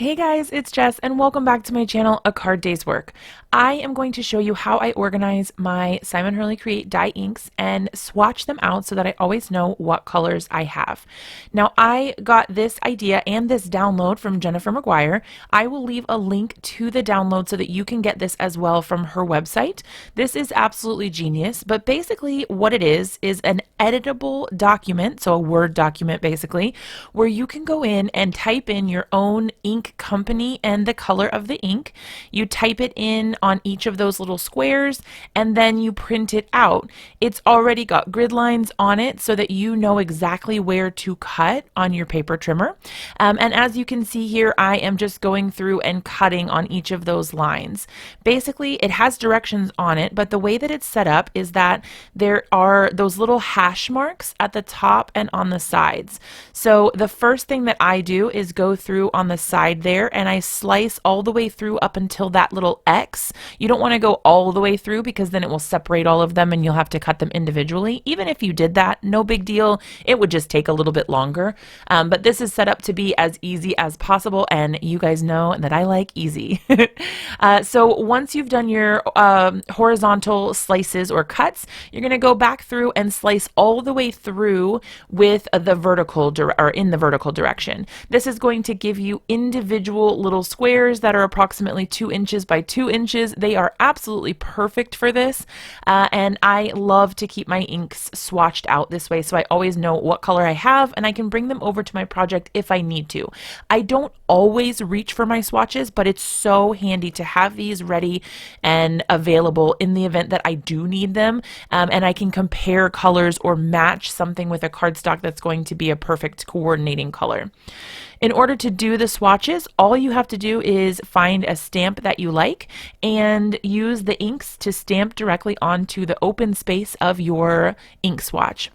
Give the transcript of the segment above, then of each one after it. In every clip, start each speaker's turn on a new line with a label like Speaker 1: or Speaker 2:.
Speaker 1: Hey guys, it's Jess and welcome back to my channel, A Card Day's Work. I am going to show you how I organize my Simon Hurley Create dye inks and swatch them out so that I always know what colors I have. Now I got this idea and this download from Jennifer McGuire. I will leave a link to the download so that you can get this as well from her website. This is absolutely genius, but basically what it is an editable document, so a Word document basically, where you can go in and type in your own ink company and the color of the ink. You type it in on each of those little squares and then you print it out. It's already got grid lines on it so that you know exactly where to cut on your paper trimmer. And as you can see here, I am just going through and cutting on each of those lines. Basically, it has directions on it, but the way that it's set up is that there are those little hash marks at the top and on the sides. So the first thing that I do is go through on the side there and I slice all the way through up until that little X. You don't want to go all the way through because then it will separate all of them and you'll have to cut them individually. Even if you did that, no big deal. It would just take a little bit longer. But this is set up to be as easy as possible, and you guys know that I like easy. So once you've done your horizontal slices or cuts, you're going to go back through and slice all the way through with the vertical or in the vertical direction. This is going to give you individual little squares that are approximately 2 inches by 2 inches. They are absolutely perfect for this, and I love to keep my inks swatched out this way so I always know what color I have and I can bring them over to my project if I need to. I don't always reach for my swatches, but it's so handy to have these ready and available in the event that I do need them, and I can compare colors or match something with a cardstock that's going to be a perfect coordinating color. In order to do the swatches, all you have to do is find a stamp that you like and use the inks to stamp directly onto the open space of your ink swatch.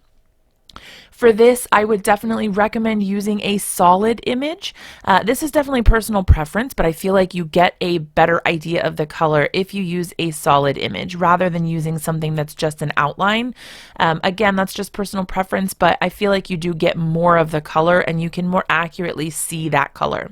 Speaker 1: For this, I would definitely recommend using a solid image. This is definitely personal preference, but I feel like you get a better idea of the color if you use a solid image rather than using something that's just an outline. Again, that's just personal preference, but I feel like you do get more of the color and you can more accurately see that color.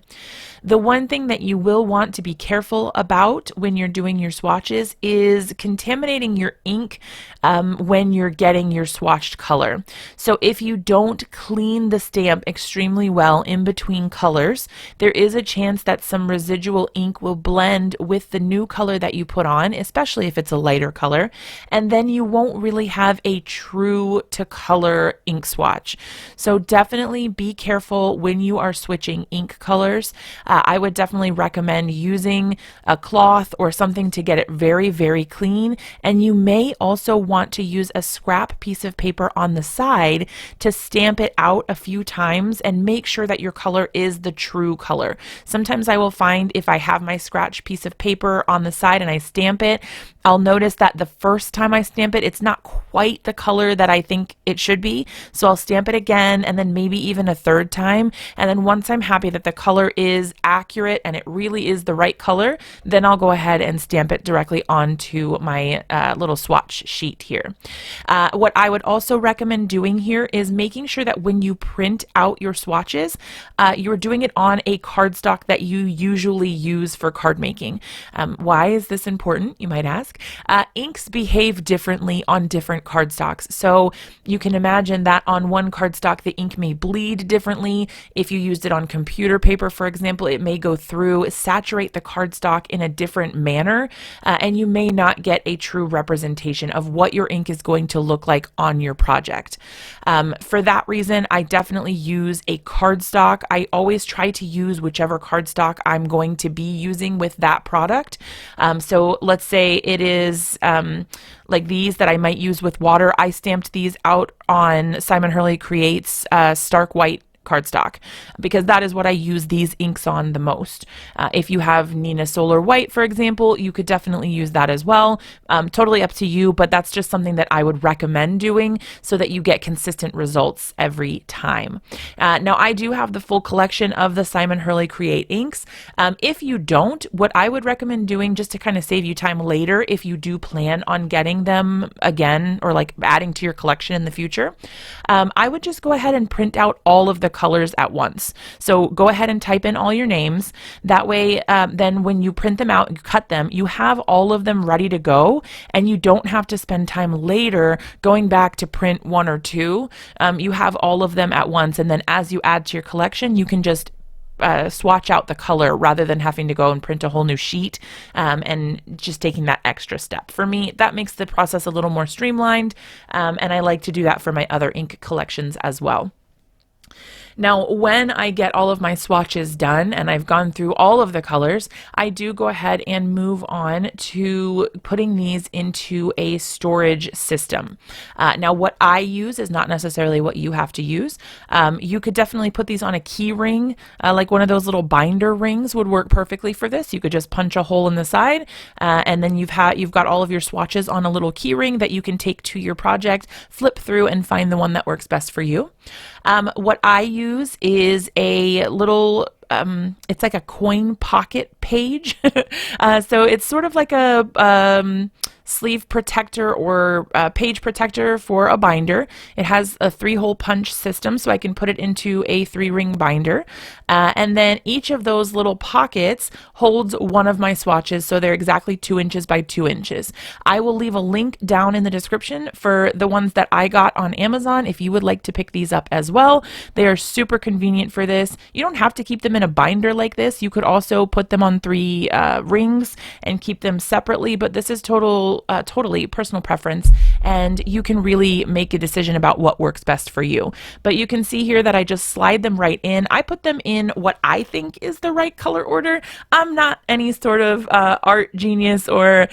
Speaker 1: The one thing that you will want to be careful about when you're doing your swatches is contaminating your ink when you're getting your swatched color. So if you don't clean the stamp extremely well in between colors, there is a chance that some residual ink will blend with the new color that you put on, especially if it's a lighter color, and then you won't really have a true to color ink swatch. So definitely be careful when you are switching ink colors. I would definitely recommend using a cloth or something to get it very, very clean. And you may also want to use a scrap piece of paper on the side to stamp it out a few times and make sure that your color is the true color. Sometimes I will find if I have my scratch piece of paper on the side and I stamp it, I'll notice that the first time I stamp it, it's not quite the color that I think it should be. So I'll stamp it again and then maybe even a third time. And then once I'm happy that the color is accurate and it really is the right color, then I'll go ahead and stamp it directly onto my little swatch sheet here. What I would also recommend doing here is making sure that when you print out your swatches, you're doing it on a cardstock that you usually use for card making. Why is this important, you might ask? Inks behave differently on different cardstocks. So you can imagine that on one cardstock, the ink may bleed differently. If you used it on computer paper, for example, it may go through, saturate the cardstock in a different manner, and you may not get a true representation of what your ink is going to look like on your project. For that reason, I definitely use a cardstock. I always try to use whichever cardstock I'm going to be using with that product. So let's say it is like these that I might use with water. I stamped these out on Simon Hurley Creates Stark White cardstock because that is what I use these inks on the most. If you have Nina Solar White, for example, you could definitely use that as well. Totally up to you, but that's just something that I would recommend doing so that you get consistent results every time. Now, I do have the full collection of the Simon Hurley Create inks. If you don't, what I would recommend doing just to kind of save you time later, if you do plan on getting them again or like adding to your collection in the future, I would just go ahead and print out all of the colors at once. So go ahead and type in all your names. That way, then when you print them out and cut them, you have all of them ready to go, and you don't have to spend time later going back to print one or two. You have all of them at once, and then as you add to your collection, you can just swatch out the color rather than having to go and print a whole new sheet and just taking that extra step. For me, that makes the process a little more streamlined, and I like to do that for my other ink collections as well. Now, when I get all of my swatches done and I've gone through all of the colors, I do go ahead and move on to putting these into a storage system. Now, what I use is not necessarily what you have to use. You could definitely put these on a key ring, like one of those little binder rings would work perfectly for this. You could just punch a hole in the side, and then you've got all of your swatches on a little key ring that you can take to your project, flip through, and find the one that works best for you. What I use is a little, it's like a coin pocket page. So it's sort of like a sleeve protector or page protector for a binder. It has a 3-hole punch system, so I can put it into a 3-ring binder. And then each of those little pockets holds one of my swatches, so they're exactly 2 inches by 2 inches. I will leave a link down in the description for the ones that I got on Amazon if you would like to pick these up as well. They are super convenient for this. You don't have to keep them in a binder like this. You could also put them on 3 rings and keep them separately, but this is totally personal preference, and you can really make a decision about what works best for you. But you can see here that I just slide them right in. I put them in what I think is the right color order. I'm not any sort of art genius or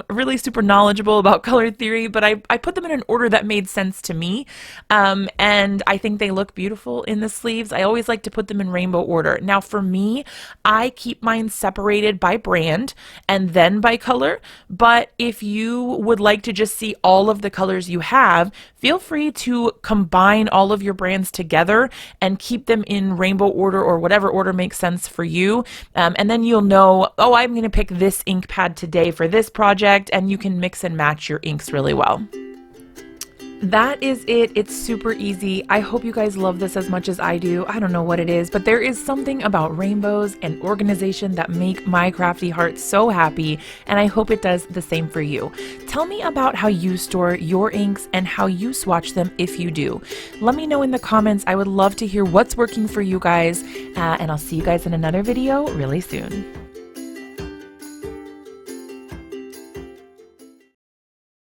Speaker 1: really super knowledgeable about color theory, but I put them in an order that made sense to me, and I think they look beautiful in the sleeves. I always like to put them in rainbow order. Now for me, I keep mine separated by brand and then by color, but if you would like to just see all of the colors you have, feel free to combine all of your brands together and keep them in rainbow order or whatever order makes sense for you. And then you'll know, oh, I'm going to pick this ink pad today for this project, and you can mix and match your inks really well. That is it. It's super easy. I hope you guys love this as much as I do. I don't know what it is, but there is something about rainbows and organization that make my crafty heart so happy, and I hope it does the same for you. Tell me about how you store your inks and how you swatch them if you do. Let me know in the comments. I would love to hear what's working for you guys, and I'll see you guys in another video really soon.